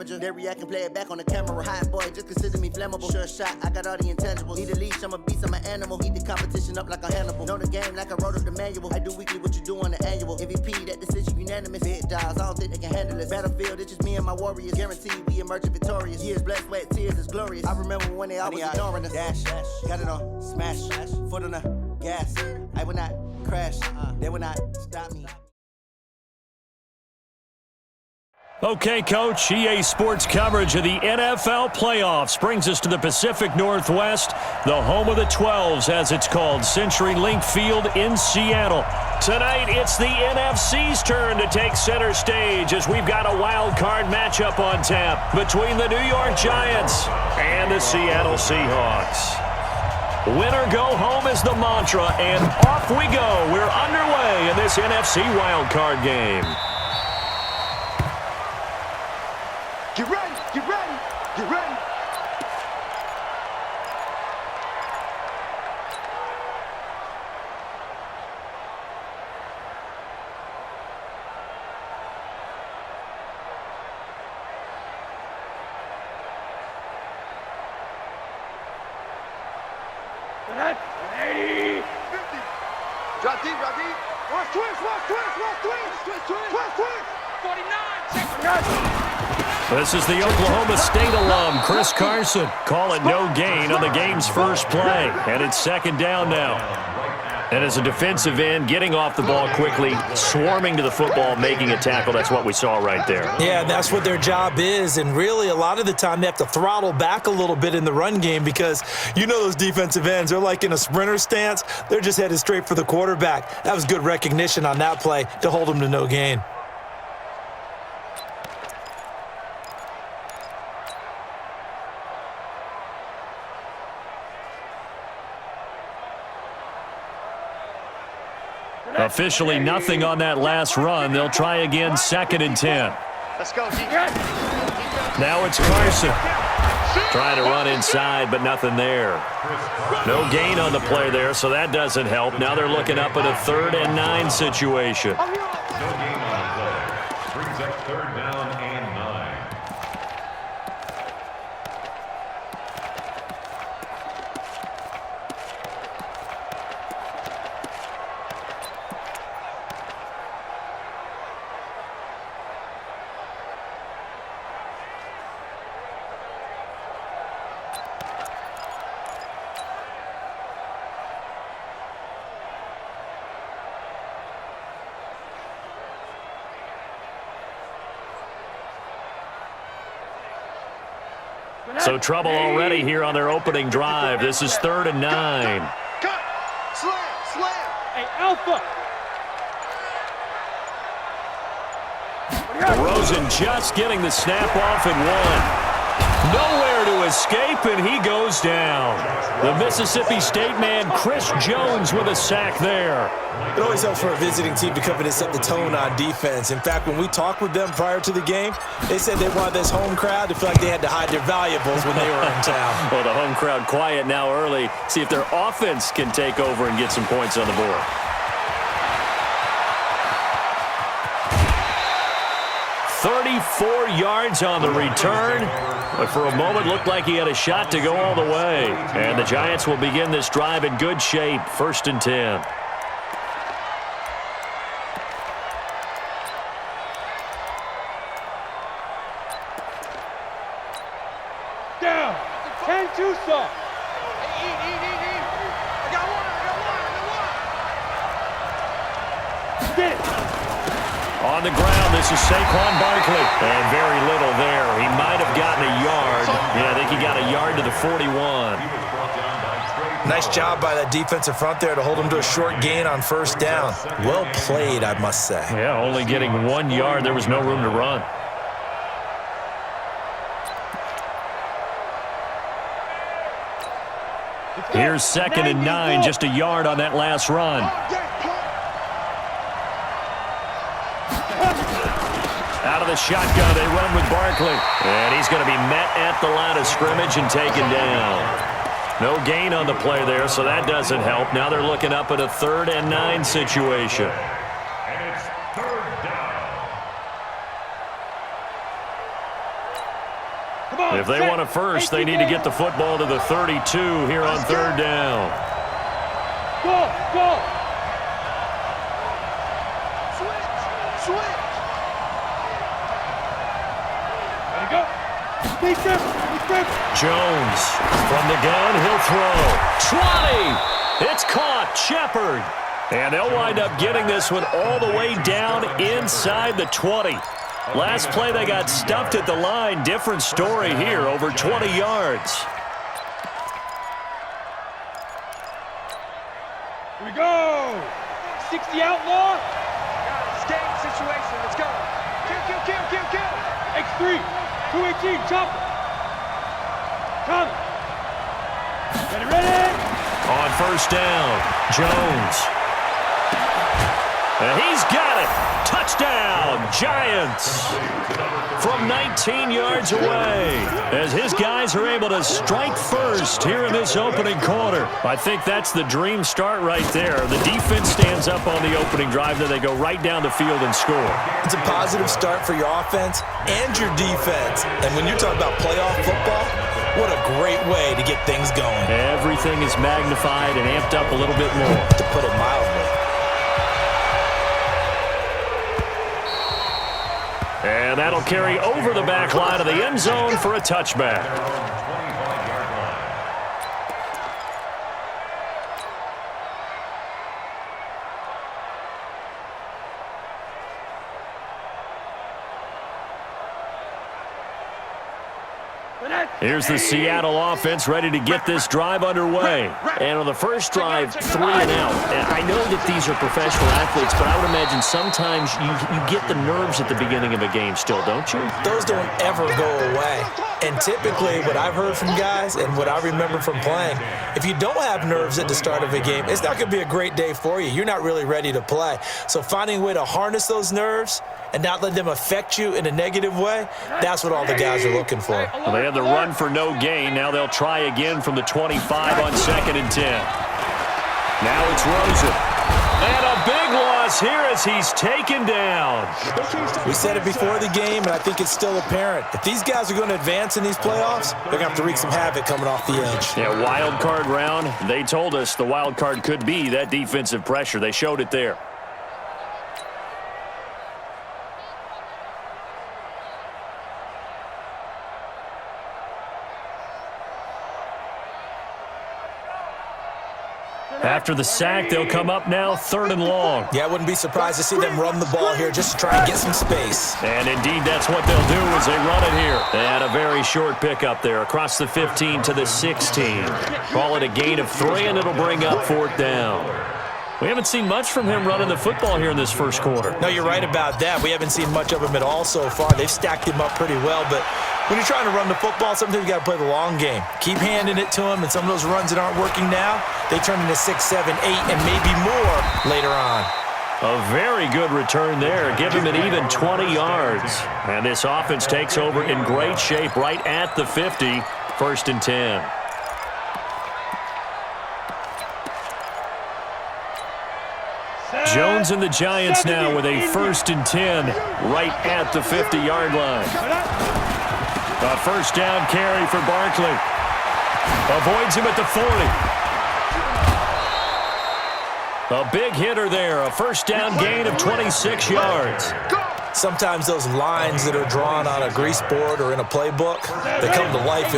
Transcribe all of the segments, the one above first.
amateur. They react and play it back on the camera. Hot boy, just consider me flammable. Sure shot, I got all the intangibles. Need a leash, I'm a beast, I'm an animal. Eat the competition up like a Hannibal. Know the game like I wrote up the manual. I do weekly what you do on the annual. MVP, that decision unanimous. Big dogs, I don't think they can handle it. Battlefield, it's just me and my warriors. Guaranteed we emerging victorious. Years, blood, sweat, tears, it's glorious. I remember when they always ignoring us. Dash, got it on, smash, foot on the gas. I will not crash, they will not stop me. Okay, Coach, EA Sports coverage of the NFL playoffs brings us to the Pacific Northwest, the home of the 12s, as it's called, CenturyLink Field in Seattle. Tonight, it's the NFC's turn to take center stage as we've got a wild card matchup on tap between the New York Giants and the Seattle Seahawks. Win or go home is the mantra, and off we go. We're underway in this NFC wild card game. Get ready, get ready, get ready. Ready. 50. Drop deep, drop deep. Watch twist, watch twist, watch twist. Twist, 49. This is the Oklahoma State alum, Chris Carson. Call it no gain on the game's first play. And it's second down now. And as a defensive end, getting off the ball quickly, swarming to the football, making a tackle, that's what we saw right there. Yeah, that's what their job is. And really, a lot of the time, they have to throttle back a little bit in the run game because you know those defensive ends, they're like in a sprinter stance. They're just headed straight for the quarterback. That was good recognition on that play to hold them to no gain. Officially nothing on that last run. They'll try again, 2nd and 10. Let's go, G. Now it's Carson. Trying to run inside, but nothing there. No gain on the play there, so that doesn't help. Now they're looking up at a 3rd and 9 situation. No gain on the play. Brings up 3rd down and 9. So trouble already here on their opening drive. This is 3rd and 9. Cut. Slam. Hey, Alpha. Rosen just getting the snap off and 1. Nowhere to escape, and he goes down. The Mississippi State man, Chris Jones, with a sack there. It always helps for a visiting team to come in and set the tone on defense. In fact, when we talked with them prior to the game, they said they wanted this home crowd to feel like they had to hide their valuables when they were in town. Well, the home crowd quiet now early. See if their offense can take over and get some points on the board. "34 yards on the return, but for a moment looked like he had a shot to go all the way. And the Giants will begin this drive in good shape, 1st and 10. Down. 10-2 soft. I got one. Get it. On the ground, this is Saquon Barkley. And very little there. He might have gotten a yard. Yeah, I think he got a yard to the 41. Nice job by that defensive front there to hold him to a short gain on 1st down. Well played, I must say. Yeah, only getting 1 yard. There was no room to run. Here's 2nd and 9, just a yard on that last run. Out of the shotgun, they run with Barkley. And he's going to be met at the line of scrimmage and taken down. No gain on the play there, so that doesn't help. Now they're looking up at a 3rd and 9 situation. And it's 3rd down. Come on, If they want a first, they need to get the football to the 32 here on third down. Go, go. Switch. Ready, go. Beat them. Jones from the gun, he'll throw. 20! It's caught, Shepard. And they'll wind up getting this one all the way down inside the 20. Last play they got stuffed at the line. Different story here, over 20 yards. Here we go. 60 outlaw. Game situation. Let's go. Kill. X3. 218. Chopper. Come. Ready. On first down, Jones. And he's got it. Touchdown, Giants. From 19 yards away, as his guys are able to strike first here in this opening quarter. I think that's the dream start right there. The defense stands up on the opening drive, then they go right down the field and score. It's a positive start for your offense and your defense. And when you're talking about playoff football, what a great way to get things going. Everything is magnified and amped up a little bit more. To put it mildly. And that'll carry over the back line of the end zone for a touchback. Here's the Seattle offense ready to get this drive underway. And on the first drive, 3 and out. And I know that these are professional athletes, but I would imagine sometimes you get the nerves at the beginning of a game still, don't you? Those don't ever go away. And typically what I've heard from guys and what I remember from playing, if you don't have nerves at the start of a game, it's not going to be a great day for you. You're not really ready to play. So finding a way to harness those nerves and not let them affect you in a negative way, that's what all the guys are looking for. Well, they had the run for no gain. Now they'll try again from the 25 on 2nd and 10. Now it's Rosen. And a big loss here as he's taken down. We said it before the game, and I think it's still apparent. If these guys are going to advance in these playoffs, they're going to have to wreak some havoc coming off the edge. Yeah, wild card round. They told us the wild card could be that defensive pressure. They showed it there. After the sack, they'll come up now 3rd and long. Yeah, I wouldn't be surprised to see them run the ball here just to try and get some space. And indeed, that's what they'll do as they run it here. They had a very short pickup there across the 15 to the 16. Call it a gain of 3, and it'll bring up 4th down. We haven't seen much from him running the football here in this first quarter. No, you're right about that. We haven't seen much of him at all so far. They've stacked him up pretty well, but when you're trying to run the football, sometimes you got to play the long game. Keep handing it to him, and some of those runs that aren't working now, they turn into 6, 7, 8, and maybe more later on. A very good return there. Give him an even 20 yards. And this offense takes over in great shape right at the 50, 1st and 10. Jones and the Giants now with a 1st and 10 right at the 50-yard line. A first down carry for Barkley. Avoids him at the 40. A big hitter there. A first down gain of 26 yards. Sometimes those lines that are drawn on a grease board or in a playbook, they come to life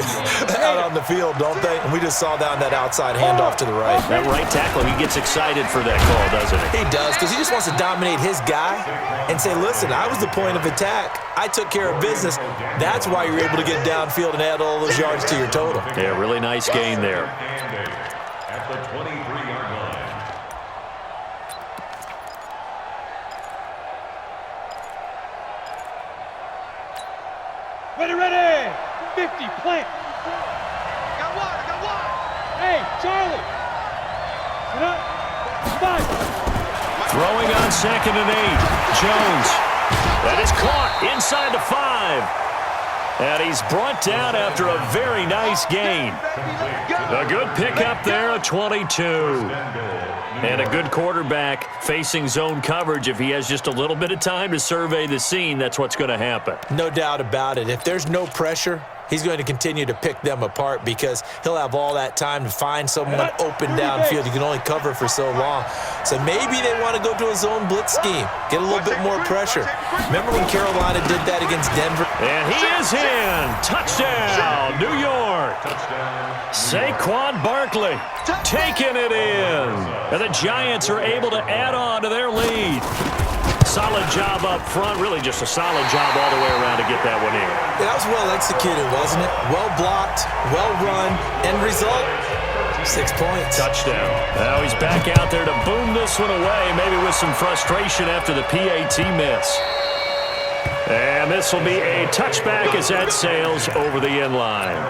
out on the field, don't they? And we just saw down that outside handoff to the right. That right tackle, he gets excited for that call, doesn't he? He does, because he just wants to dominate his guy and say, listen, I was the point of attack. I took care of business. That's why you're able to get downfield and add all those yards to your total. Yeah, really nice gain there. At the 23-yard line. Ready. 50, plant. Got one. Hey, Charlie. Sit up. 5. Throwing on 2nd and 8. Jones. That is caught inside the 5. And he's brought down after a very nice gain. A good pickup there, a 22. And a good quarterback facing zone coverage. If he has just a little bit of time to survey the scene, that's what's going to happen. No doubt about it. If there's no pressure, he's going to continue to pick them apart because he'll have all that time to find someone open downfield. You can only cover for so long. So maybe they want to go to a zone blitz scheme, get a little bit more pressure. Remember when Carolina did that against Denver? And he is in. Touchdown, New York. Saquon Barkley taking it in. And the Giants are able to add on to their lead. Solid job up front. Really just a solid job all the way around to get that one in. Yeah, that was well executed, wasn't it? Well blocked, well run. End result, 6 points. Touchdown. Now he's back out there to boom this one away, maybe with some frustration after the PAT miss. And this will be a touchback as that sails over the end line.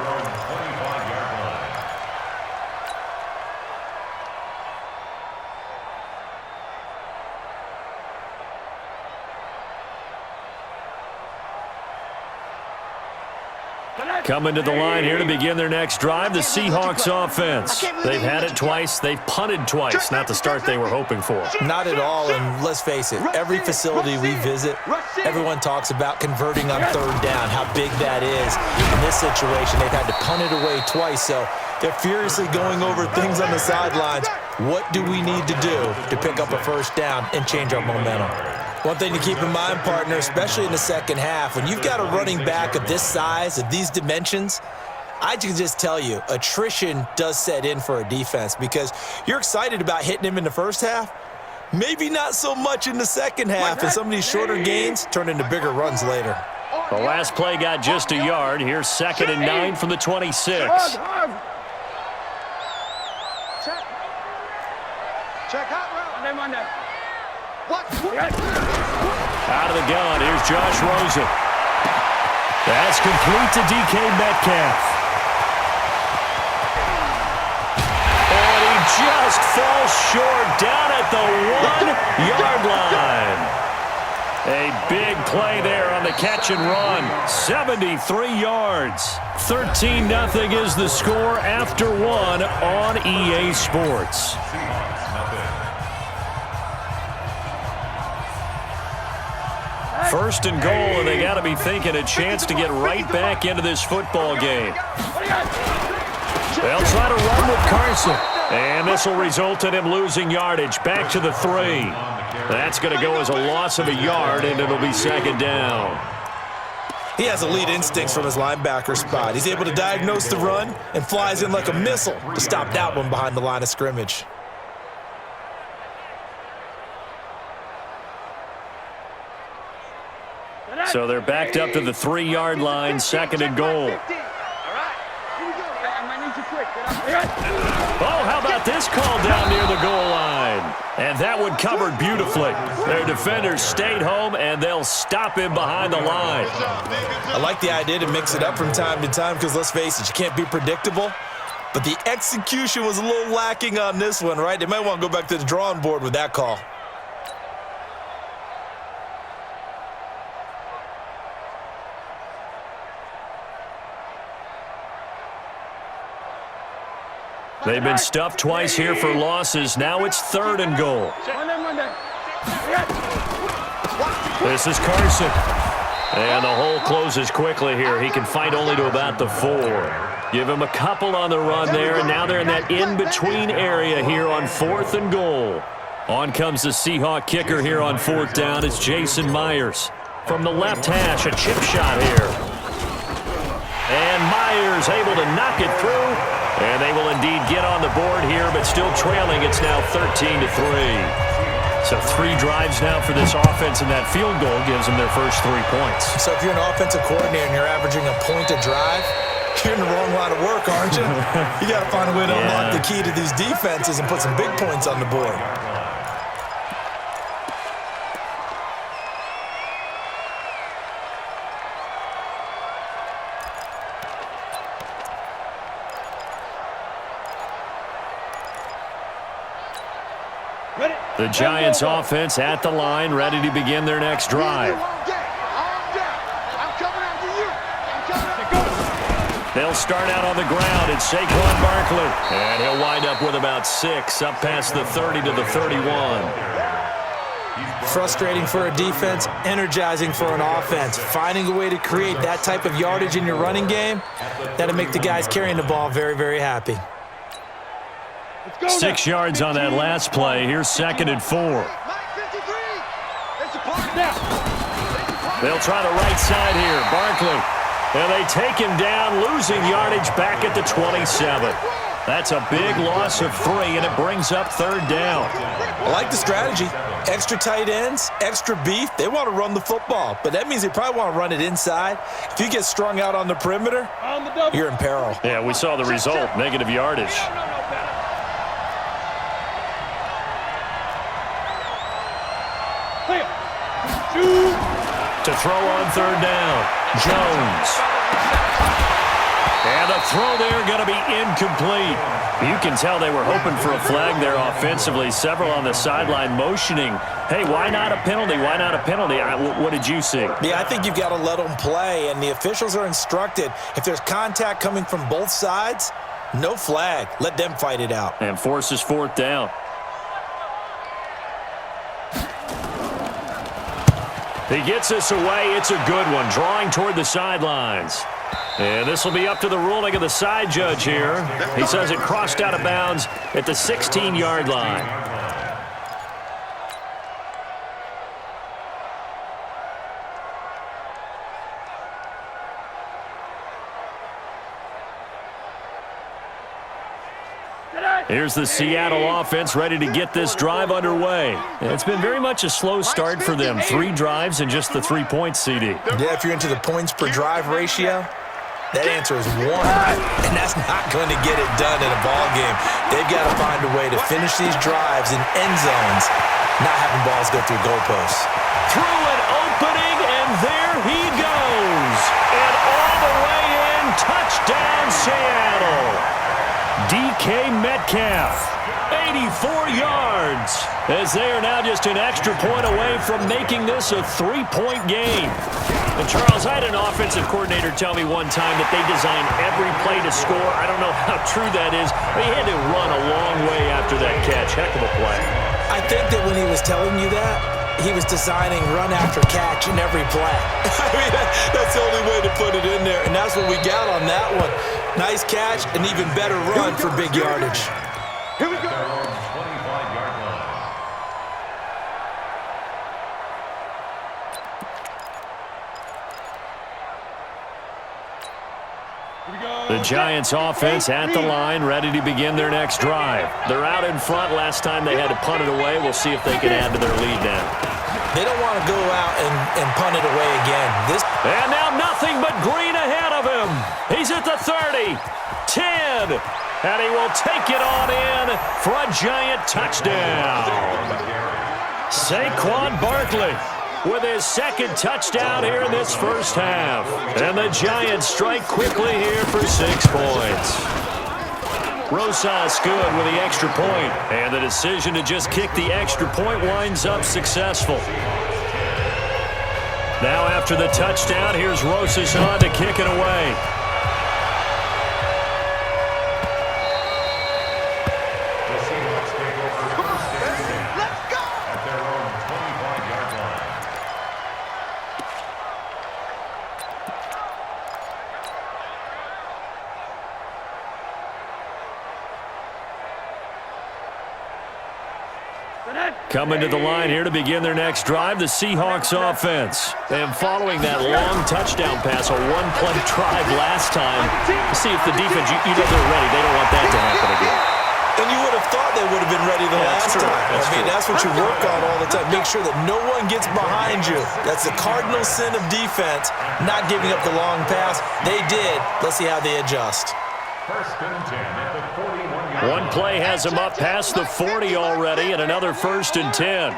Coming to the line here to begin their next drive, the Seahawks offense. They've had it twice. They've punted twice. Not the start they were hoping for. Not at all, and let's face it, every facility we visit, everyone talks about converting on third down, how big that is. In this situation, they've had to punt it away twice, so they're furiously going over things on the sidelines. What do we need to do to pick up a first down and change our momentum? One thing to keep in mind, partner, especially in the second half, when you've got a running back of this size, of these dimensions, I can just tell you, attrition does set in for a defense because you're excited about hitting him in the first half, maybe not so much in the second half, and some of these shorter gains turn into bigger runs later. The last play got just a yard. Here's 2nd and 9 from the 26. Check out route. Out of the gun, here's Josh Rosen. That's complete to DK Metcalf. And he just falls short down at the 1-yard line. A big play there on the catch and run. 73 yards. 13-0 is the score after one on EA Sports. First and goal, and they got to be thinking a chance to get right back into this football game. They'll try to run with Carson, and this will result in him losing yardage back to the 3. That's going to go as a loss of a yard, and it'll be 2nd down. He has elite instincts from his linebacker spot. He's able to diagnose the run and flies in like a missile to stop that one behind the line of scrimmage. So they're backed up to the 3-yard line, 2nd and goal. Oh, how about this call down near the goal line? And that one covered beautifully. Their defenders stayed home, and they'll stop him behind the line. I like the idea to mix it up from time to time because, let's face it, you can't be predictable. But the execution was a little lacking on this one, right? They might want to go back to the drawing board with that call. They've been stuffed twice here for losses. Now it's 3rd and goal. This is Carson. And the hole closes quickly here. He can fight only to about the 4. Give him a couple on the run there, and now they're in that in-between area here on 4th and goal. On comes the Seahawk kicker here on 4th down. It's Jason Myers. From the left hash, a chip shot here. And Myers able to knock it through. And they will indeed get on the board here, but still trailing. It's now 13-3. So 3 drives now for this offense, and that field goal gives them their first 3 points. So if you're an offensive coordinator and you're averaging a point a drive, you're in the wrong line of work, aren't you? You got to find a way to unlock the key to these defenses and put some big points on the board. The Giants offense at the line, ready to begin their next drive. They'll start out on the ground. It's Saquon Barkley. And he'll wind up with about 6, up past the 30 to the 31. Frustrating for a defense, energizing for an offense. Finding a way to create that type of yardage in your running game, that'll make the guys carrying the ball very, very happy. 6 yards on that last play. Here's 2nd and 4. They'll try the right side here. Barkley. And they take him down, losing yardage back at the 27. That's a big loss of 3, and it brings up 3rd down. I like the strategy. Extra tight ends, extra beef. They want to run the football, but that means they probably want to run it inside. If you get strung out on the perimeter, you're in peril. Yeah, we saw the result, negative yardage. To throw on 3rd down, Jones. And the throw there going to be incomplete. You can tell they were hoping for a flag there offensively. Several on the sideline motioning, hey, why not a penalty? Why not a penalty? What did you see? Yeah, I think you've got to let them play, and the officials are instructed. If there's contact coming from both sides, no flag. Let them fight it out. And forces 4th down. He gets this away. It's a good one. Drawing toward the sidelines. And this will be up to the ruling of the side judge here. He says it crossed out of bounds at the 16-yard line. Here's the Seattle offense ready to get this drive underway. And it's been very much a slow start for them. 3 drives and just the 3 points, CD. Yeah, if you're into the points per drive ratio, that answer is 1. And that's not going to get it done in a ball game. They've got to find a way to finish these drives in end zones, not having balls go through goalposts. Through an opening, and there he goes. And all the way in, touchdown Seattle. DK Metcalf, 84 yards, as they are now just an extra point away from making this a 3-point game. And Charles, I had an offensive coordinator tell me one time that they design every play to score. I don't know how true that is, but he had to run a long way after that catch. Heck of a play. I think that when he was telling you that, he was designing run after catch in every play. I mean, that's the only way to put it in there, and that's what we got on that one. Nice catch, an even better run for big yardage. Here we go. 25-yard line. The Giants offense at the line, ready to begin their next drive. They're out in front. Last time they had to punt it away. We'll see if they can add to their lead now. They don't want to go out and punt it away again. And now nothing but green ahead of him. He's at the 30, 10, and he will take it on in for a Giant touchdown. Saquon Barkley with his 2nd touchdown here in this first half. And the Giants strike quickly here for 6 points. Rosas good with the extra point, and the decision to just kick the extra point winds up successful. Now after the touchdown, here's Rosas on to kick it away. At their own 25-yard line. Coming to the line here to begin their next drive, the Seahawks offense. And following that long touchdown pass, a 1-play drive last time, see if the defense, you know they're ready. They don't want that to happen again. And you would have thought they would have been ready the last time. That's what you work on all the time. Make sure that no one gets behind you. That's the cardinal sin of defense, not giving up the long pass. They did. Let's see how they adjust. 1st and 10 at the 41-yard line. One play has them up past the 40 already, and another 1st and 10.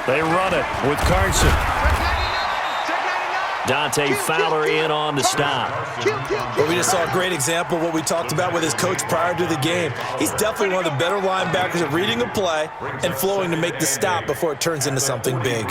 They run it with Carson. Dante Fowler in on the stop. Well, we just saw a great example of what we talked about with his coach prior to the game. He's definitely one of the better linebackers at reading a play and flowing to make the stop before it turns into something big.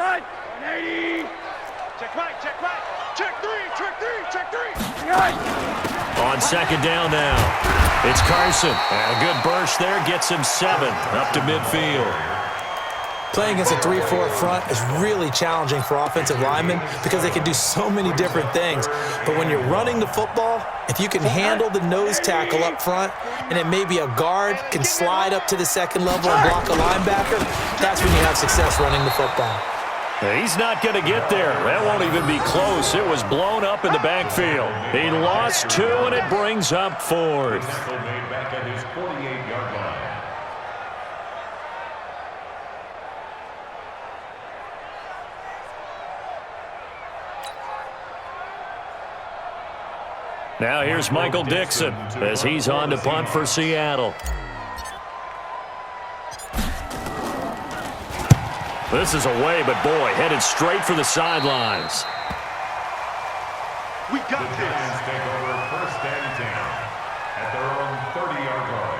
180. Check right, check right. Check three, check three, check three. On second down now, it's Carson. And a good burst there gets him 7 up to midfield. Playing against a 3-4 front is really challenging for offensive linemen because they can do so many different things. But when you're running the football, if you can handle the nose tackle up front, and it may be a guard can slide up to the second level and block a linebacker, that's when you have success running the football. He's not going to get there. That won't even be close. It was blown up in the backfield. He lost 2, and it brings up 4th. Tackle made back at his 48-yard line. Now here's Michael Dixon as he's on to punt for Seattle. This is away, but boy, headed straight for the sidelines. We got The Giants take over 1st and 10 at their own 30-yard line.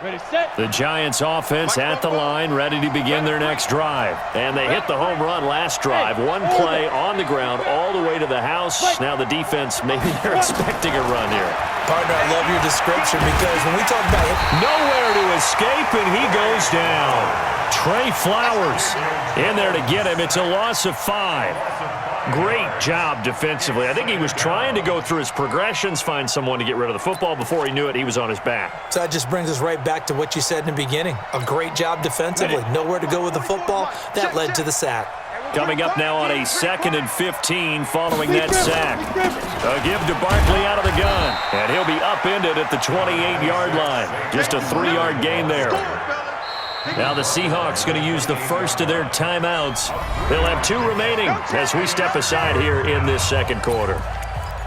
Ready, set. The Giants offense at the line, ready to begin their next drive. And they hit the home run last drive. One play on the ground all the way to the house. Now the defense, maybe they're expecting a run here. Partner, I love your description because when we talk about it, Nowhere to escape, and he goes down. Trey Flowers in there to get him. It's a loss of 5. Great job defensively. I think he was trying to go through his progressions, find someone to get rid of the football. Before he knew it, he was on his back. so that just brings us right back to what you said in the beginning. A great job defensively. Nowhere to go with the football. That led to the sack. Coming up now on a 2nd and 15 following that sack. A give to Barkley out of the gun, and he'll be upended at the 28-yard line. Just a 3-yard gain there. Now the Seahawks going to use the first of their timeouts. They'll have 2 remaining as we step aside here in this second quarter.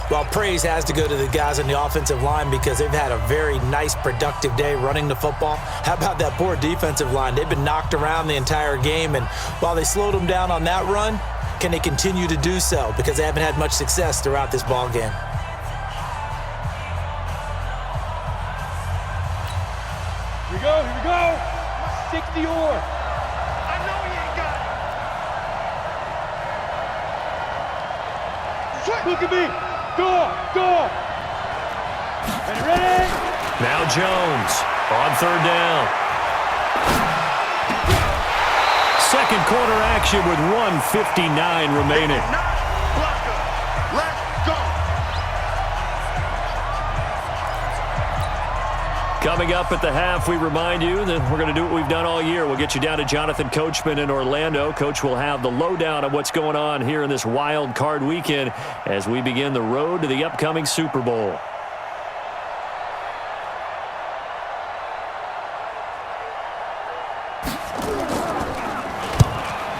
Well, praise has to go to the guys on the offensive line because they've had a very nice, productive day running the football. How about that poor defensive line? They've been knocked around the entire game, and while they slowed them down on that run, can they continue to do so? Because they haven't had much success throughout this ball game. Here we go, here we go. 60 or. I know he ain't got it. Look at me. Go, go. Ready? Now Jones on 3rd down. Second quarter action with 1:59 remaining. Blocker. Let's go. Coming up at the half, we remind you that we're going to do what we've done all year. We'll get you down to Jonathan Coachman in Orlando. Coach will have the lowdown of what's going on here in this wild card weekend as we begin the road to the upcoming Super Bowl.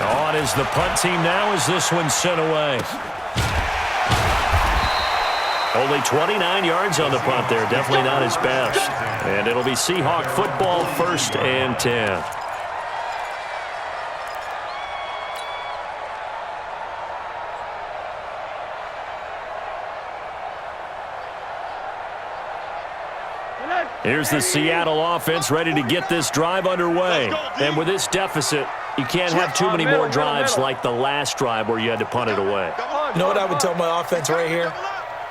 On is the punt team now as this one's sent away. Only 29 yards on the punt there. Definitely not his best. And it'll be Seahawk football, 1st and 10. Here's the Seattle offense ready to get this drive underway. And with this deficit, you can't have too many more drives like the last drive where you had to punt it away. You know what I would tell my offense right here?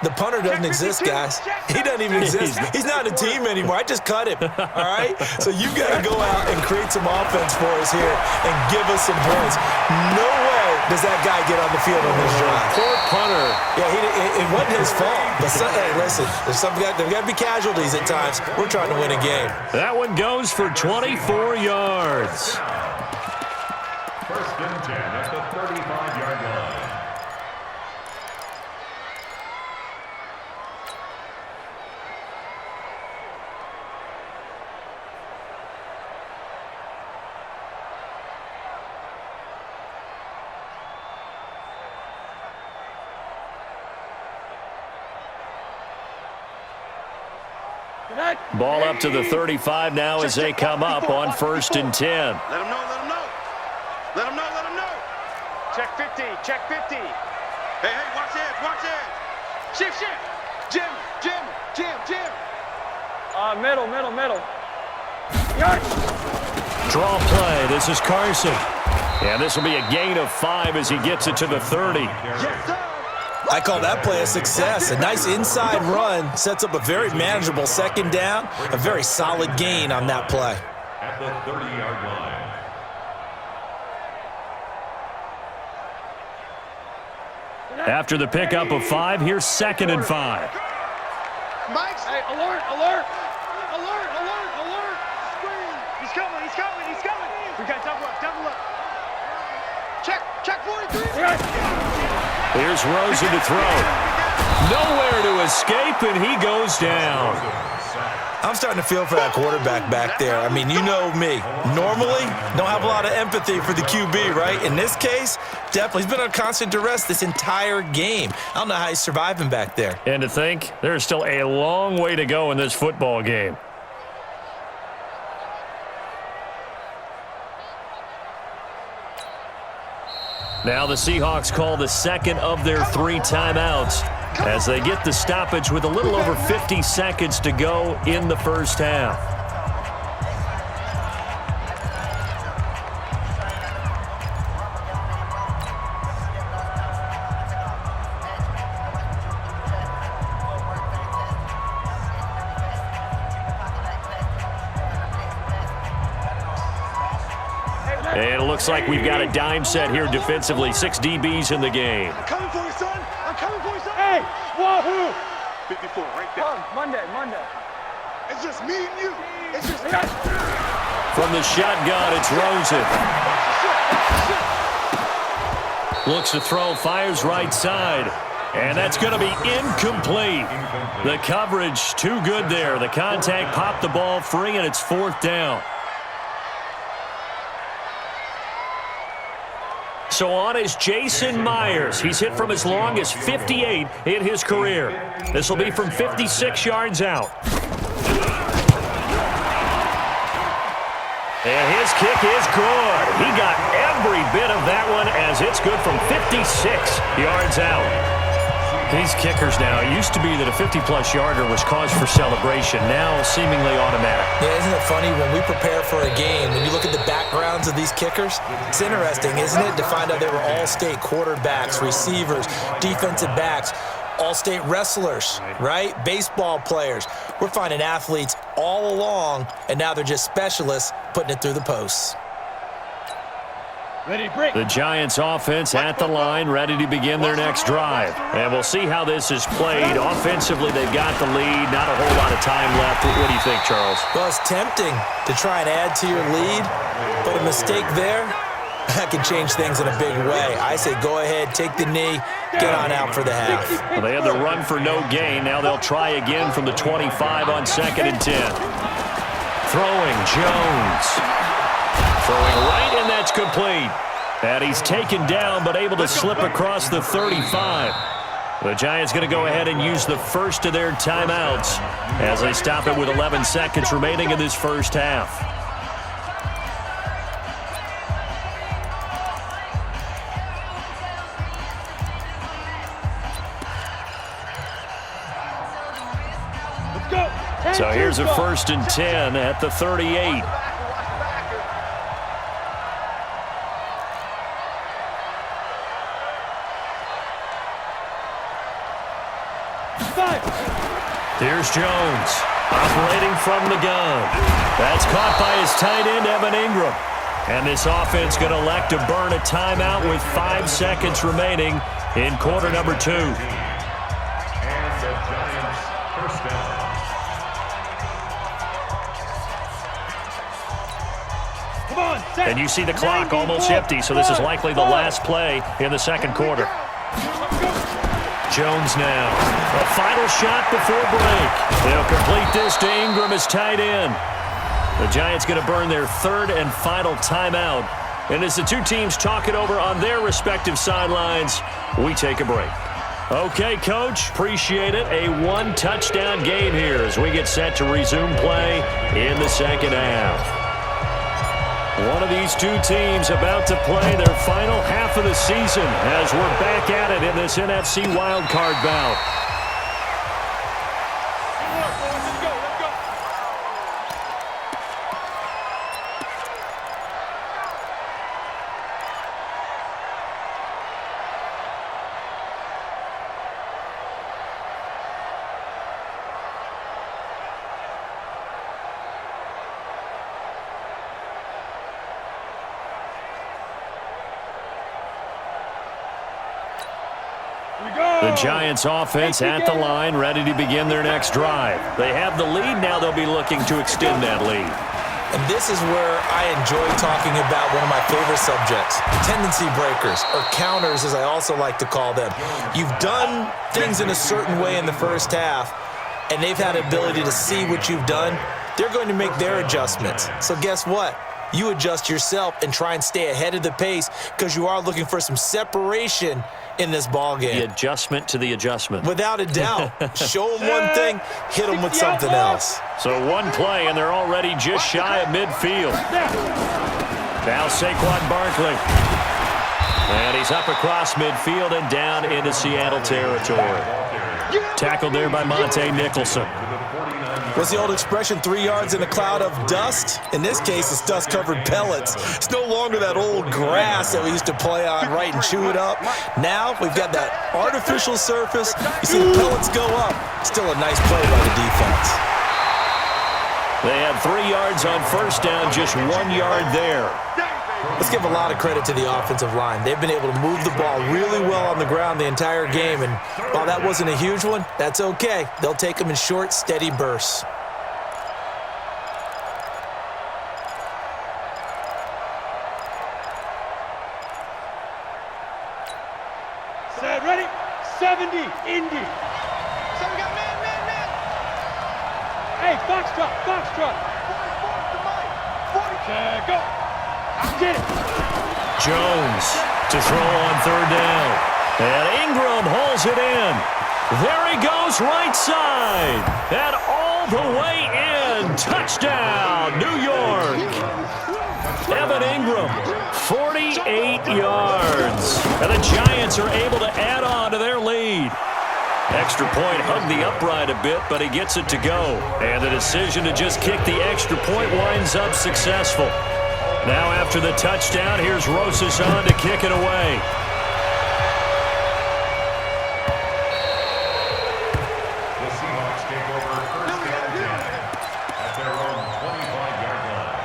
The punter doesn't exist, guys. He doesn't even exist. He's not a team anymore. I just cut him, all right? So you've got to go out and create some offense for us here and give us some points. No way does that guy get on the field on this drive. Poor punter. Yeah, it wasn't his fault. But hey, listen, there's got to be casualties at times. We're trying to win a game. That one goes for 24 yards. 1st and 10 at the 35-yard line. Ball up to the 35 now as they come up on 1st and 10. Let him know, let him know. Let him know, let him know. Check 50, check 50. Hey, watch it, watch it. Shift. Jim. Middle. Draw play. This is Carson. And this will be a gain of 5 as he gets it to the 30. Yes, sir. I call that play a success. A nice inside run sets up a very manageable second down. A very solid gain on that play. At the 30-yard line. After the pickup of 5, here's 2nd and 5. Mike's. Hey, alert. He's coming. We got double up. Check 43. Here's Rosen to throw. Nowhere to escape, and he goes down. I'm starting to feel for that quarterback back there. I mean, you know me. Normally, don't have a lot of empathy for the QB, right? In this case, definitely. He's been on constant duress this entire game. I don't know how he's surviving back there. And to think, there's still a long way to go in this football game. Now the Seahawks call the second of their 3 timeouts as they get the stoppage with a little over 50 seconds to go in the first half. And it looks like we've got a dime set here defensively. 6 DBs in the game. I'm coming for you, son. Hey, wahoo! 54, right there. Monday. It's just me and you. It's just From the shotgun, it's Rosen. Looks to throw, fires right side. And that's going to be incomplete. The coverage too good there. The contact popped the ball free, and it's 4th down. So on is Jason Myers. He's hit from as long as 58 in his career. This will be from 56 yards out. And his kick is good. He got every bit of that one as it's good from 56 yards out. These kickers now, it used to be that a 50-plus yarder was cause for celebration. Now seemingly automatic. Yeah, isn't it funny when we prepare for a game, when you look at the backgrounds of these kickers, it's interesting, isn't it, to find out they were all-state quarterbacks, receivers, defensive backs, all-state wrestlers, right? Baseball players. We're finding athletes all along, and now they're just specialists putting it through the posts. Ready, break. The Giants offense at the line, ready to begin their next drive. And we'll see how this is played. Offensively, they've got the lead. Not a whole lot of time left. What do you think, Charles? Well, it's tempting to try and add to your lead, but a mistake there, that can change things in a big way. I say go ahead, take the knee, get on out for the half. Well, they had the run for no gain. Now they'll try again from the 25 on 2nd and 10. Throwing, Jones. Throwing right, and that's complete. And he's taken down, but able to slip across the 35. The Giants going to go ahead and use the first of their timeouts as they stop it with 11 seconds remaining in this first half. Let's go. So here's a 1st and 10 at the 38. Here's Jones, operating from the gun. That's caught by his tight end, Evan Ingram. And this offense going to elect to burn a timeout with 5 seconds remaining in quarter number 2. And the Giants first down. Come on, set. And you see the clock almost empty, so this is likely the last play in the second quarter. Jones now. A final shot before break. They'll complete this to Ingram as tight end. The Giants going to burn their 3rd and final timeout. And as the two teams talk it over on their respective sidelines, we take a break. Okay, Coach, appreciate it. A 1-touchdown game here as we get set to resume play in the second half. One of these two teams about to play their final half of the season as we're back at it in this NFC wildcard bout. The Giants offense at the line, ready to begin their next drive. They have the lead. Now they'll be looking to extend that lead. And this is where I enjoy talking about one of my favorite subjects, tendency breakers, or counters as I also like to call them. You've done things in a certain way in the first half, and they've had the ability to see what you've done. They're going to make their adjustments. So guess what? You adjust yourself and try and stay ahead of the pace because you are looking for some separation in this ball game. The adjustment to the adjustment. Without a doubt. Show them one thing, hit them with something else. So one play, and they're already just shy of midfield. Now Saquon Barkley. And he's up across midfield and down into Seattle territory. Tackled there by Monte Nicholson. What's the old expression, 3 yards in a cloud of dust? In this case, it's dust-covered pellets. It's no longer that old grass that we used to play on, right, and chew it up. Now we've got that artificial surface. You see the pellets go up. Still a nice play by the defense. They had 3 yards on first down, just 1 yard there. Let's give a lot of credit to the offensive line. They've been able to move the ball really well on the ground the entire game, and while that wasn't a huge one, that's okay. They'll take them in short, steady bursts. Set, ready? 70, Indy. So we got man. Hey, Foxtrot. 40. Go. Get it. Jones to throw on third down. And Ingram hauls it in. There he goes, right side. And all the way in. Touchdown, New York. Evan Ingram, 48 yards. And the Giants are able to add on to their lead. Extra point hugged the upright a bit, but he gets it to go. And the decision to just kick the extra point winds up successful. Now after the touchdown, here's Rosas on to kick it away. The Seahawks take over first down 10 at their own 25-yard line.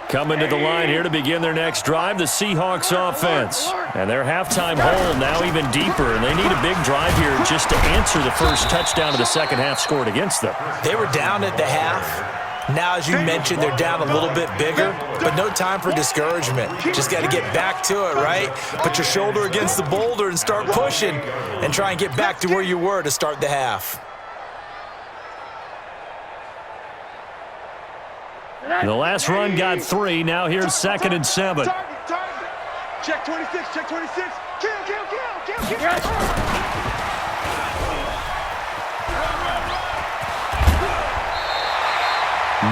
Coming to the line here to begin their next drive, the Seahawks offense. And their halftime hole now even deeper, and they need a big drive here just to answer the first touchdown of the second half scored against them. They were down at the half. Now, as you mentioned, they're down a little bit bigger, but no time for discouragement. Just got to get back to it, right? Put your shoulder against the boulder and start pushing and try and get back to where you were to start the half. The last run got 3. Now here's 2nd and 7. Target. Check 26. Kill.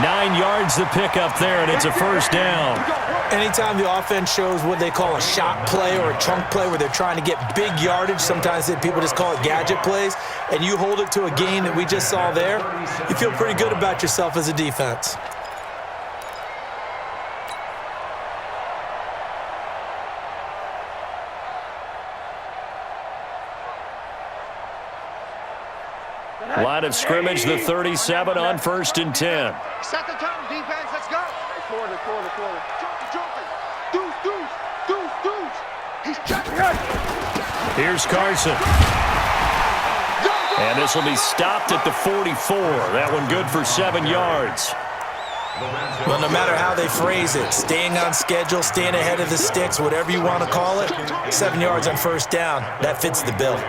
9 yards to pick up there, and it's a first down. Anytime the offense shows what they call a shot play or a chunk play where they're trying to get big yardage, sometimes people just call it gadget plays, and you hold it to a gain that we just saw there, you feel pretty good about yourself as a defense. Line of scrimmage, the 37 on 1st and 10. Set the tone, defense. Let's go. Quarter. Deuce. He's checking. Here's Carson. And this will be stopped at the 44. That one good for 7 yards. Well, no matter how they phrase it, staying on schedule, staying ahead of the sticks, whatever you want to call it, 7 yards on first down, that fits the bill.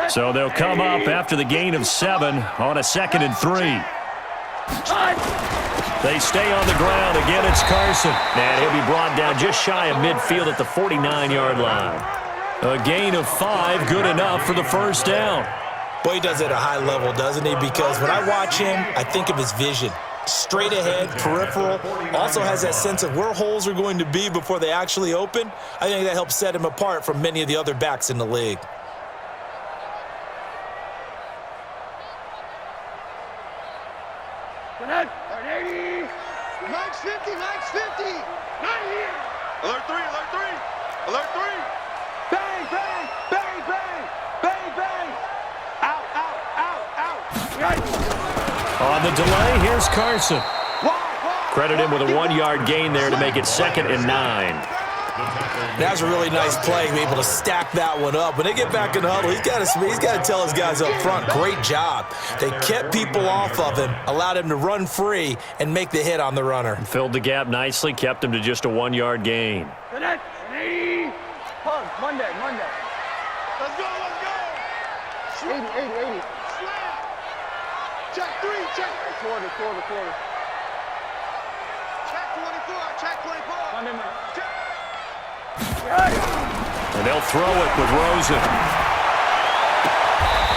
So they'll come up after the gain of 7 on a 2nd and 3. They stay on the ground. Again, it's Carson. And he'll be brought down just shy of midfield at the 49-yard line. A gain of 5, good enough for the first down. Boy, he does it at a high level, doesn't he? Because when I watch him, I think of his vision. Straight ahead, peripheral, also has that sense of where holes are going to be before they actually open. I think that helps set him apart from many of the other backs in the league. Max 50, Max 50. Not here. Alert 3, alert 3. Alert 3. Bang, bang, bang, bang, bang, bang. Out, out, out, out. On the delay, here's Carson. Credit him with a 1-yard gain there to make it 2nd and 9. That was a really nice play, to be able to stack that one up. When they get back in the huddle, he's got to tell his guys up front, great job. They kept people off of him, allowed him to run free, and make the hit on the runner. Filled the gap nicely, kept him to just a 1-yard gain. Monday. Let's go, let's go. 80. Slam. Check 3, check. Quarter. Check 24, check 24. Monday. Check. And they'll throw it with Rosen.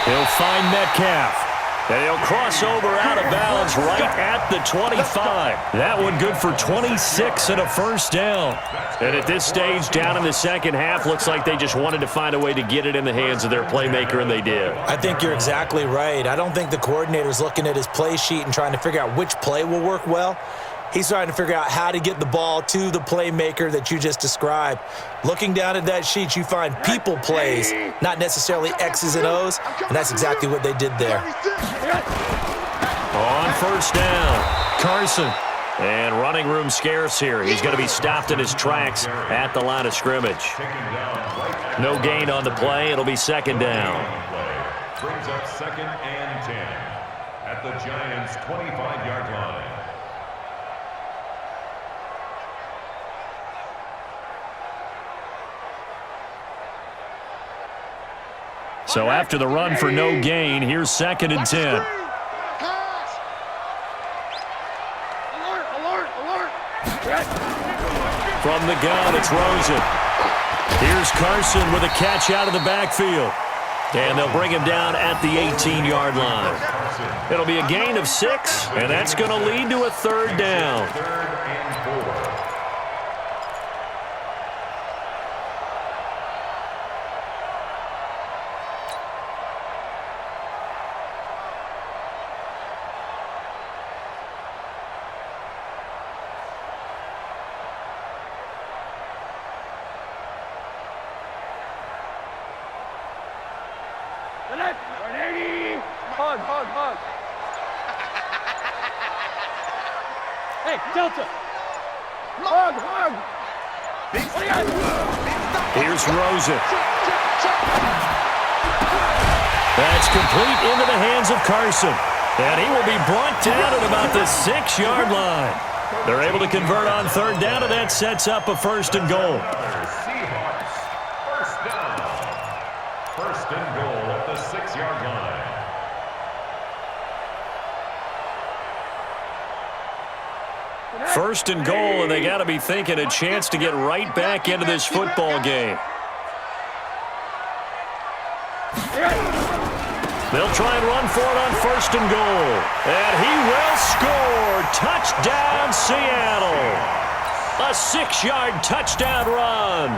He'll find Metcalf. And he'll cross over out of bounds right at the 25. That one good for 26 and a first down. And at this stage, down in the second half, looks like they just wanted to find a way to get it in the hands of their playmaker, and they did. I think you're exactly right. I don't think the coordinator's looking at his play sheet and trying to figure out which play will work well. He's trying to figure out how to get the ball to the playmaker that you just described. Looking down at that sheet, you find people plays, not necessarily X's and O's, and that's exactly what they did there. On first down, Carson. And running room scarce here. He's going to be stopped in his tracks at the line of scrimmage. No gain on the play. It'll be 2nd down. Brings up 2nd and 10 at the Giants' 25-yard line. So after the run for no gain, here's 2nd and 10. Alert. From the gun, it's Rosen. Here's Carson with a catch out of the backfield. And they'll bring him down at the 18-yard line. It'll be a gain of 6, and that's going to lead to a 3rd down. 3rd and 4. Hug. Hey, Delta. Hug. Here's Rosen. That's complete into the hands of Carson. And he will be brought down at about the 6-yard line. They're able to convert on 3rd down, and that sets up a 1st and goal. Seahawks, 1st down. 1st and goal at the 6-yard line. First and goal, and they got to be thinking a chance to get right back into this football game. They'll try and run for it on 1st and goal. And he will score. Touchdown, Seattle. A 6-yard touchdown run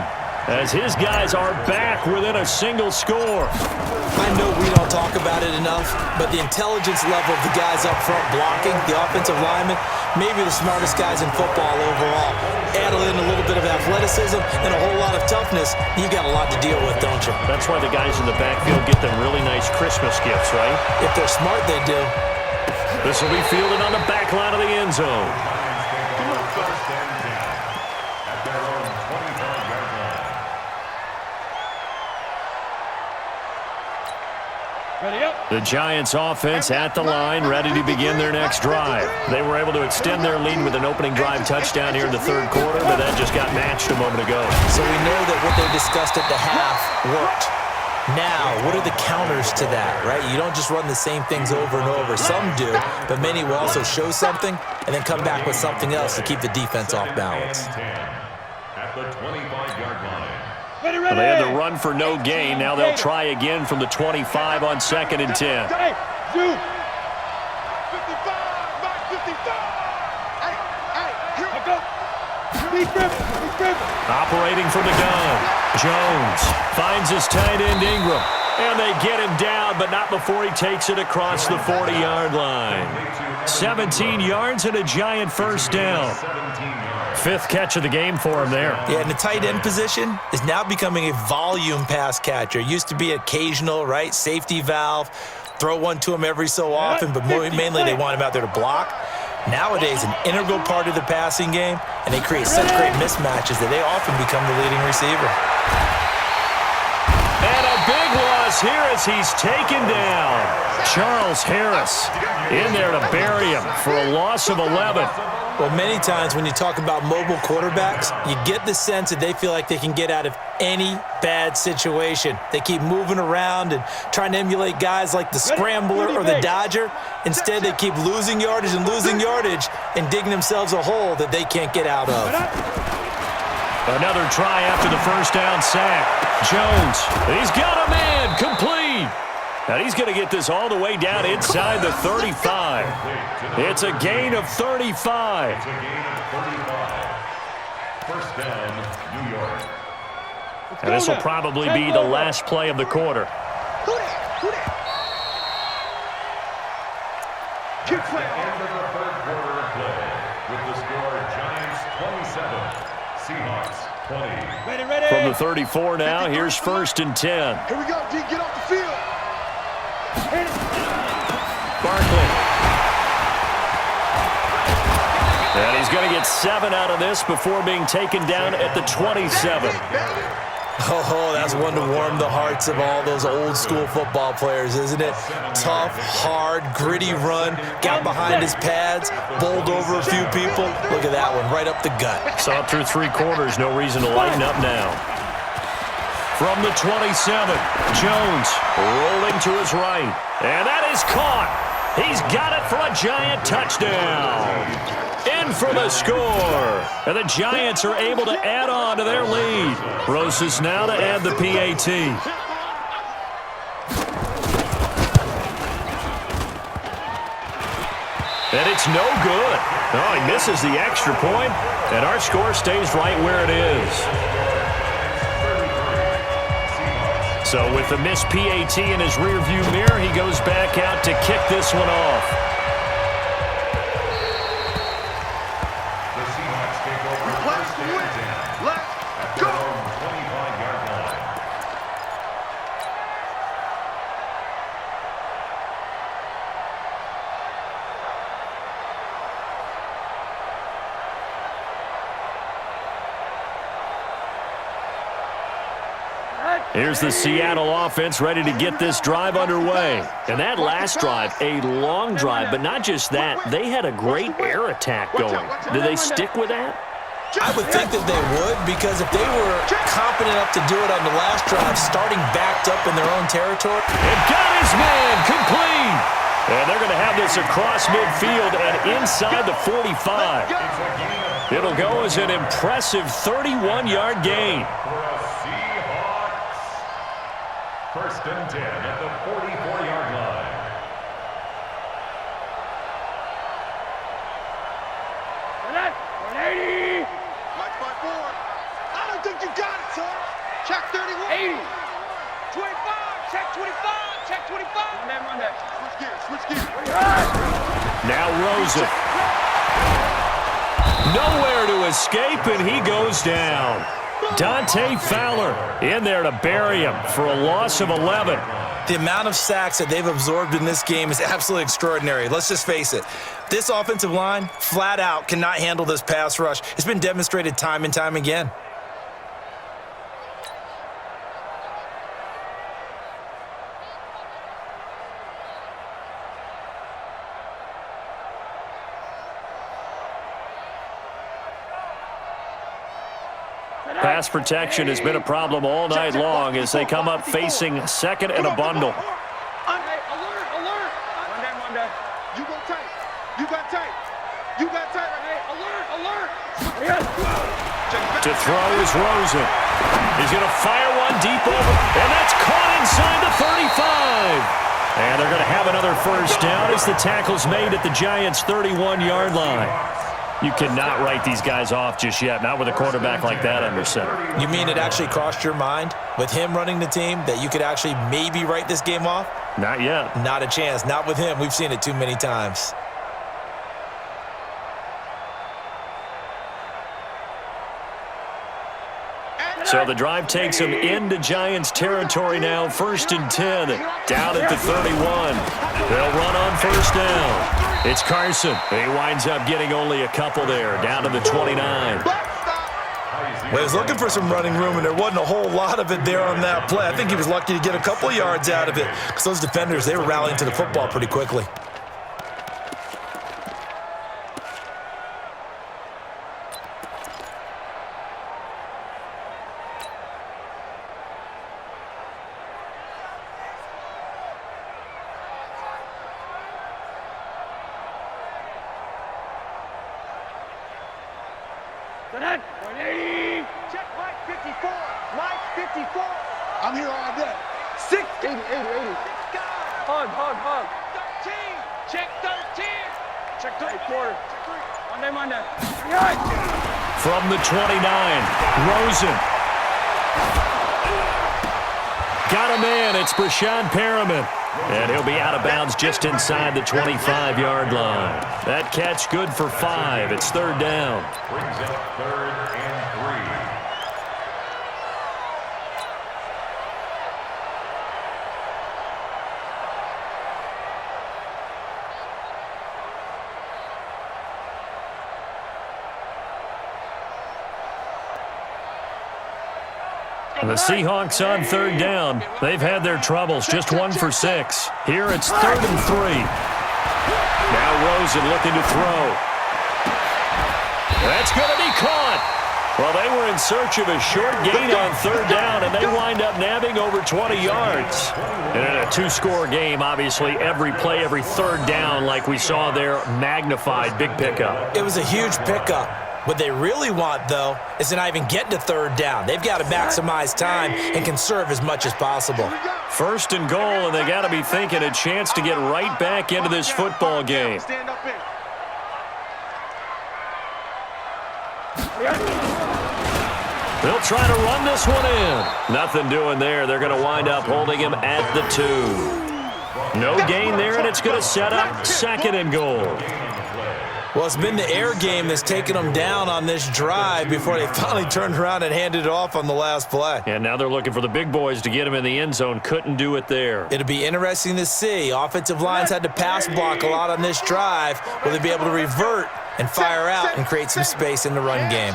as his guys are back within a single score. I know we don't talk about it enough, but the intelligence level of the guys up front blocking, the offensive linemen, maybe the smartest guys in football overall. Add in a little bit of athleticism and a whole lot of toughness, you got a lot to deal with, don't you? That's why the guys in the backfield get them really nice Christmas gifts, right? If they're smart, they do. This will be fielded on the back line of the end zone. First and 10 at their own 25-yard line. Ready up. The Giants offense at the line, ready to begin their next drive. They were able to extend their lead with an opening drive touchdown here in the 3rd quarter, but that just got matched a moment ago. So we know that what they discussed at the half worked. Now, what are the counters to that, right? You don't just run the same things over and over. Some do, but many will also show something and then come back with something else to keep the defense off balance. At the 25-yard line. Ready, Well, they had the run for no gain. Now they'll try again from the 25 on 2nd and 10. Hey, Zoo. 55, Mike 55. Hey, here Let's go. Deep rip. Operating from the gun. Jones finds his tight end Ingram. And they get him down, but not before he takes it across the 40-yard line. 17 yards and a giant first down. 5th catch of the game for him there. Yeah, and the tight end position is now becoming a volume pass catcher. It used to be occasional, right? Safety valve. Throw one to him every so often, but mainly they want him out there to block. Nowadays, an integral part of the passing game, and they create such great mismatches that they often become the leading receiver. And a big loss here as he's taken down. Charles Harris in there to bury him for a loss of 11. Well, many times when you talk about mobile quarterbacks, you get the sense that they feel like they can get out of any bad situation. They keep moving around and trying to emulate guys like the Scrambler or the Dodger. Instead, they keep losing yardage and digging themselves a hole that they can't get out of. Another try after the first down sack. Jones, he's got a man, complete. And he's going to get this all the way down inside the 35. It's a gain of 35. It's a gain of 35. First down, New York. And this will probably be the last play of the quarter. Who that? Keep playing. End of the third quarter of play with the score Giants 27, Seahawks 20. Ready. From the 34 now, here's 1st and 10. Here we go, D. Get off the field. Barkley. And he's going to get 7 out of this before being taken down at the 27. Oh, that's one to warm the hearts of all those old school football players, isn't it? Tough, hard, gritty run, got behind his pads, bowled over a few people. Look at that one, right up the gut. Saw it through 3 quarters, no reason to lighten up now. From the 27, Jones rolling to his right. And that is caught. He's got it for a Giant touchdown. In for the score. And the Giants are able to add on to their lead. Rosas now to add the PAT. And it's no good. Oh, he misses the extra point, and our score stays right where it is. So with the missed PAT in his rearview mirror, he goes back out to kick this one off. The Seahawks take over first and 10. Let's At go. their own 25-yard line. Here's the Seattle offense ready to get this drive underway. And that last drive, a long drive, but not just that. They had a great air attack going. Do they stick with that? I would think that they would, because if they were competent enough to do it on the last drive, starting backed up in their own territory. And got his man complete. And they're going to have this across midfield and inside the 45. It'll go as an impressive 31-yard gain. For a Seahawks. First and 10 at the 44-yard line. Mike 5-4. I don't think you got it, son. Check 31. 80. 25. Check 25. Check 25. Run that. Switch gears. Now Rosen. Nowhere to escape, and he goes down. Dante Fowler in there to bury him for a loss of 11. The amount of sacks that they've absorbed in this game is absolutely extraordinary. Let's just face it. This offensive line, flat out, cannot handle this pass rush. It's been demonstrated time and time again. Pass protection has been a problem all night long as they come up facing second and a bundle. Alert! Monday. You go tight. You got tight. You got tight. Hey, alert! To throw is Rosen. He's going to fire one deep over, and that's caught inside the 35. And they're going to have another first down as the tackle's made at the Giants' 31-yard line. You cannot write these guys off just yet, not with a quarterback like that under center. You mean it actually crossed your mind with him running the team that you could actually maybe write this game off? Not yet. Not a chance. Not with him. We've seen it too many times. So the drive takes them into Giants territory now. 1st and 10, down at the 31. They'll run on first down. It's Carson. He winds up getting only a couple there, down to the 29. Well, he was looking for some running room, and there wasn't a whole lot of it there on that play. I think he was lucky to get a couple yards out of it because those defenders, they were rallying to the football pretty quickly. Check Mike 54. Mike 54. I'm here all day. 6. 80. Hug. 13. Check 13. Check 3. Quarter. Monday. From the 29, Rosen. Got a man. It's Brashad Perriman. And he'll be out of bounds just inside the 25-yard line. That catch good for 5. It's 3rd down. Brings up 3rd and 3. The Seahawks on 3rd down. They've had their troubles, just 1 for 6. Here it's 3rd and 3. Now Rosen looking to throw. That's going to be caught. Well, they were in search of a short gain on 3rd down, and they wind up nabbing over 20 yards. And in a 2-score game, obviously, every play, every 3rd down, like we saw there, magnified, big pickup. It was a huge pickup. What they really want, though, is to not even get to 3rd down. They've got to maximize time and conserve as much as possible. 1st and goal, and they got to be thinking a chance to get right back into this football game. Stand up in. They'll try to run this one in. Nothing doing there. They're going to wind up holding him at the 2. No gain there, and it's going to set up 2nd and goal. Well, it's been the air game that's taken them down on this drive before they finally turned around and handed it off on the last play. And now they're looking for the big boys to get him in the end zone. Couldn't do it there. It'll be interesting to see. Offensive lines had to pass block a lot on this drive. Will they be able to revert and fire out and create some space in the run game?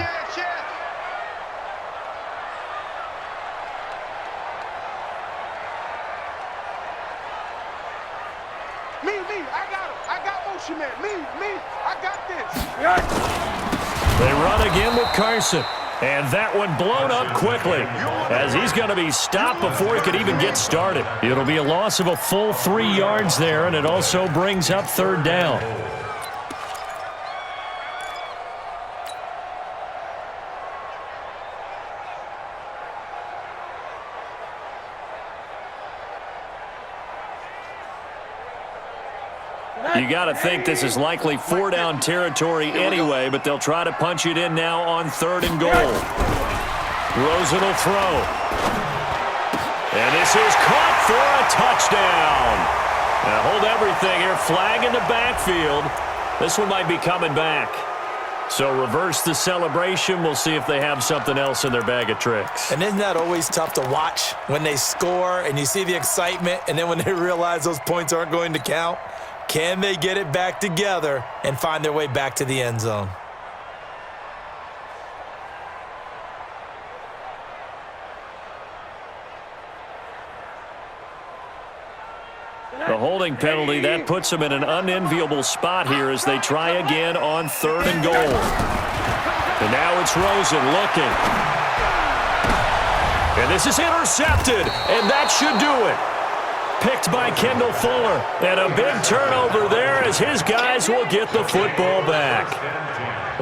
They run again with Carson. And that one blown up quickly as he's going to be stopped before he could even get started. It'll be a loss of a full 3 yards there, and it also brings up 3rd down. You got to think this is likely 4-down territory anyway, but they'll try to punch it in now on 3rd and goal. Rosen will throw. And this is caught for a touchdown. Now hold everything here. Flag in the backfield. This one might be coming back. So reverse the celebration. We'll see if they have something else in their bag of tricks. And isn't that always tough to watch when they score and you see the excitement and then when they realize those points aren't going to count? Can they get it back together and find their way back to the end zone? The holding penalty, that puts them in an unenviable spot here as they try again on 3rd and goal. And now it's Rosen looking. And this is intercepted, and that should do it. Picked by Kendall Fuller. And a big turnover there as his guys will get the football back.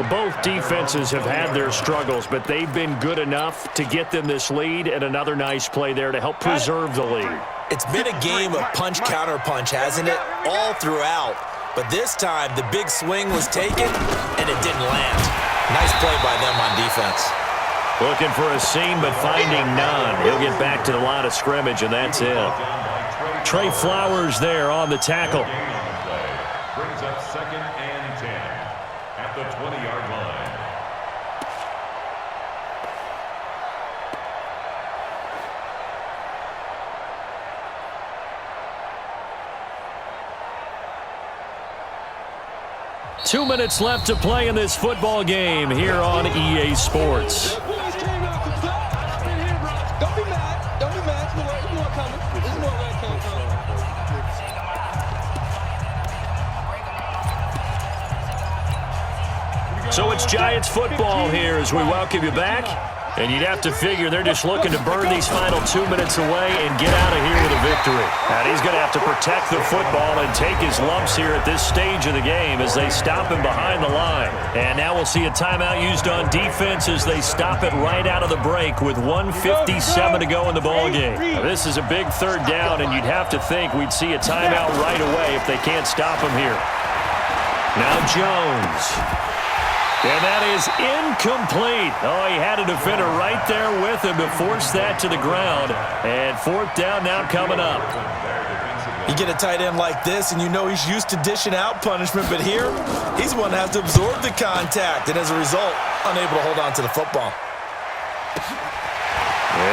Both defenses have had their struggles, but they've been good enough to get them this lead, and another nice play there to help preserve the lead. It's been a game of punch-counter-punch, hasn't it? All throughout. But this time, the big swing was taken, and it didn't land. Nice play by them on defense. Looking for a seam, but finding none. He'll get back to the line of scrimmage, and that's it. Trey Flowers there on the tackle. Brings up 2nd and 10 at the 20-yard line. Two minutes left to play in this football game here on EA Sports. Don't be mad. Don't be mad. There's more coming. There's more red coming. So it's Giants football here as we welcome you back. And you'd have to figure they're just looking to burn these final 2 minutes away and get out of here with a victory. And he's going to have to protect the football and take his lumps here at this stage of the game as they stop him behind the line. And now we'll see a timeout used on defense as they stop it right out of the break with 1:57 to go in the ballgame. This is a big third down, and you'd have to think we'd see a timeout right away if they can't stop him here. Now Jones. And that is incomplete. Oh, he had a defender right there with him to force that to the ground. And 4th down now coming up. You get a tight end like this, and you know he's used to dishing out punishment, but here, he's the one that has to absorb the contact, and as a result, unable to hold on to the football.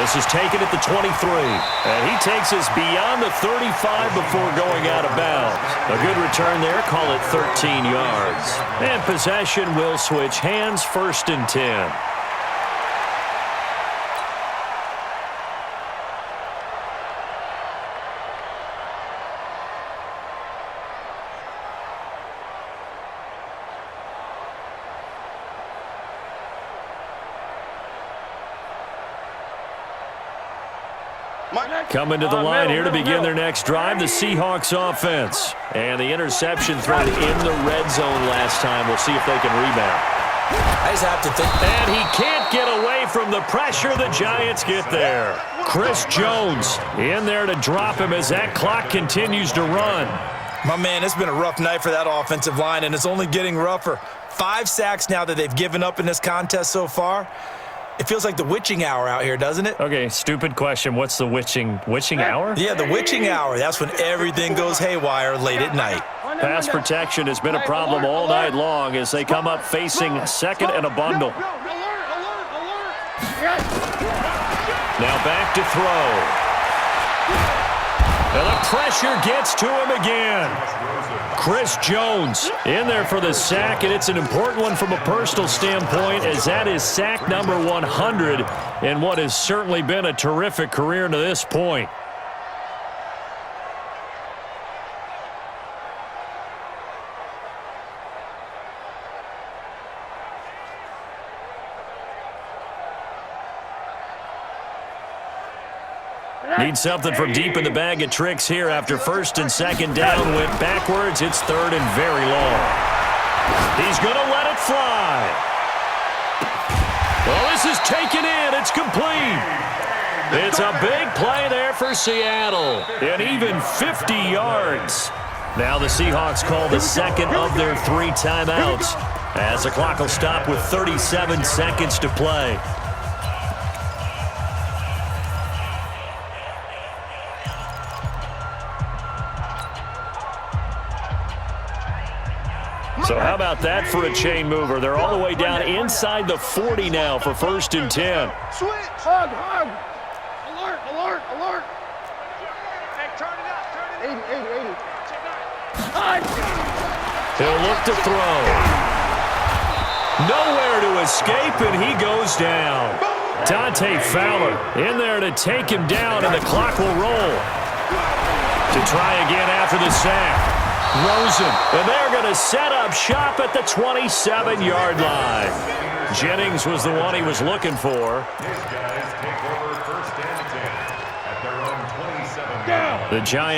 This is taken at the 23, and he takes us beyond the 35 before going out of bounds. A good return there, call it 13 yards. And possession will switch hands, 1st and 10. Coming to the line here to begin their next drive, the Seahawks offense. And the interception thrown in the red zone last time. We'll see if they can rebound. I just have to think. And he can't get away from the pressure. The Giants get there. Chris Jones in there to drop him as that clock continues to run. My man, it's been a rough night for that offensive line, and it's only getting rougher. 5 sacks now that they've given up in this contest so far. It feels like the witching hour out here, doesn't it? Okay, stupid question. What's the witching hour? Yeah, the witching hour. That's when everything goes haywire late at night. Pass protection has been a problem all night long as they come up facing 2nd and a bundle. Now back to throw. And the pressure gets to him again. Chris Jones in there for the sack, and it's an important one from a personal standpoint as that is sack number 100 in what has certainly been a terrific career to this point. Need something from deep in the bag of tricks here after 1st and 2nd down. Went backwards. It's 3rd and very long. He's going to let it fly. Well, this is taken in. It's complete. It's a big play there for Seattle. And even 50 yards. Now the Seahawks call the 2nd of their 3 timeouts as the clock will stop with 37 seconds to play. So how about that for a chain mover? They're all the way down inside the 40 now for 1st and 10. Switch. Hug. Alert. Hey, turn it up. 80. He'll look to throw. Nowhere to escape, and he goes down. Dante Fowler in there to take him down, and the clock will roll. To try again after the sack. Rosen, and they're going to set up shop at the 27-yard line. Jennings was the one he was looking for. His guys take over 1st The Giants